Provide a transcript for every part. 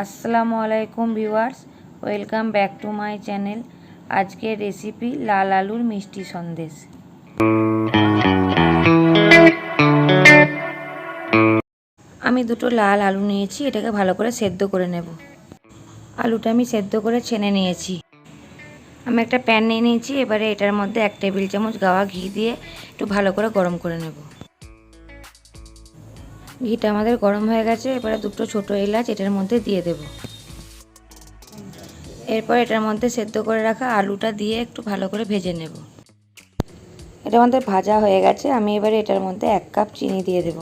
আসসালামু আলাইকুম viewers, welcome back to my channel. আজকের রেসিপি লাল আলুর মিষ্টি সন্দেশ। আমি দুটো লাল আলু নিয়েছি, এটাকে ভালো করে সেদ্ধ করে নেব। আলুটা আমি সেদ্ধ করে ছেনে নিয়েছি। আমি একটা প্যান নিয়ে নিয়েছি, এবারে এটার মধ্যে 1 টেবিল চামচ গাওয়া ঘি দিয়ে একটু ভালো করে গরম করে নেব। ঘিটা আমাদের গরম হয়ে গেছে, এবারে দুটো ছোটো এলাচ এটার মধ্যে দিয়ে দেব। এরপর এটার মধ্যে সেদ্ধ করে রাখা আলুটা দিয়ে একটু ভালো করে ভেজে নেব। এটা আমাদের ভাজা হয়ে গেছে, আমি এবারে এটার মধ্যে 1 কাপ চিনি দিয়ে দেব।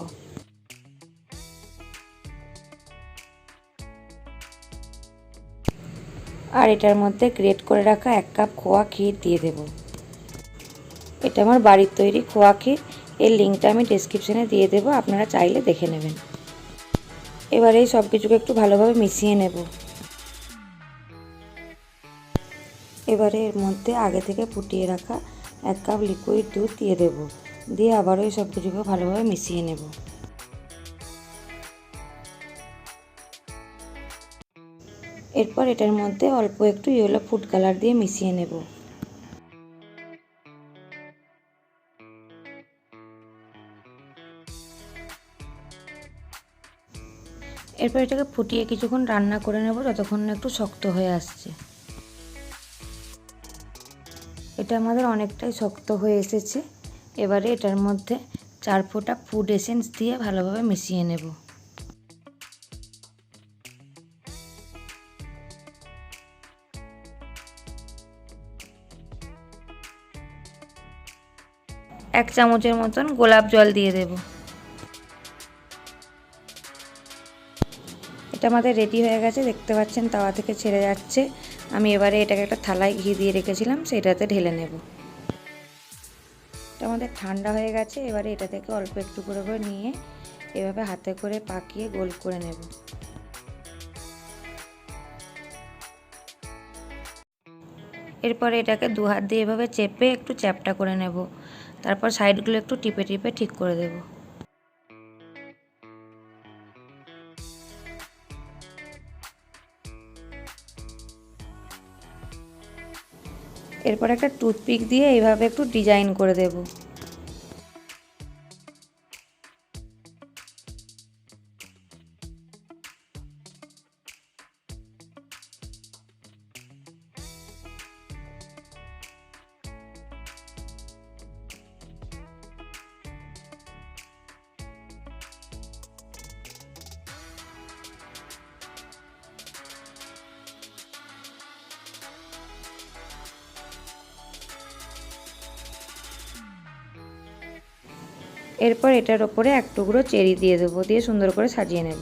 আর এটার মধ্যে গ্রেট করে রাখা 1 কাপ খোয়া ক্ষীর দিয়ে দেব। এটা আমার বাড়ির তৈরি খোয়া ক্ষীর, এর লিঙ্কটা আমি ডেসক্রিপশনে দিয়ে দেব, আপনারা চাইলে দেখে নেবেন। এবারে এই সব কিছুকে একটু ভালোভাবে মিশিয়ে নেব। এবারে এর মধ্যে আগে থেকে ফুটিয়ে রাখা 1 কাপ লিকুইড দুধ দিয়ে দেব, দিয়ে আবারও এই সব কিছুকে ভালোভাবে মিশিয়ে নেব। এরপর এটার মধ্যে অল্প একটু ইয়েলো ফুড কালার দিয়ে মিশিয়ে নেব। এরপর এটাকে ফুটিয়ে কিছুক্ষণ রান্না করে নেব, যতক্ষণ না একটু শক্ত হয়ে আসছে। এটা আমাদের অনেকটাই শক্ত হয়ে এসেছে। এবারে এটার মধ্যে 4 ফোঁটা ফুড এসেন্স দিয়ে ভালোভাবে মিশিয়ে নেব। এক চামচের মতন গোলাপ জল দিয়ে দেব। এটা আমাদের রেডি হয়ে গেছে, দেখতে পাচ্ছেন তাওয়া থেকে ছেড়ে যাচ্ছে। আমি এবারে এটাকে একটা থালায় ঘি দিয়ে রেখেছিলাম, সেটাতে ঢেলে নেব। এটা আমাদের ঠান্ডা হয়ে গেছে, এবারে এটা থেকে অল্প একটু করে নিয়ে এভাবে হাতে করে পাকিয়ে গোল করে নেব। এরপরে এটাকে 2 হাত দিয়ে এভাবে চেপে একটু চ্যাপ্টা করে নেব। তারপর সাইডগুলো একটু টিপে টিপে ঠিক করে দেব। এরপর একটা টুথপিক দিয়ে এইভাবে একটু ডিজাইন করে দেব। এরপর এটার ওপরে 1 টুকরো চেরি দিয়ে দেবো, দিয়ে সুন্দর করে সাজিয়ে নেব।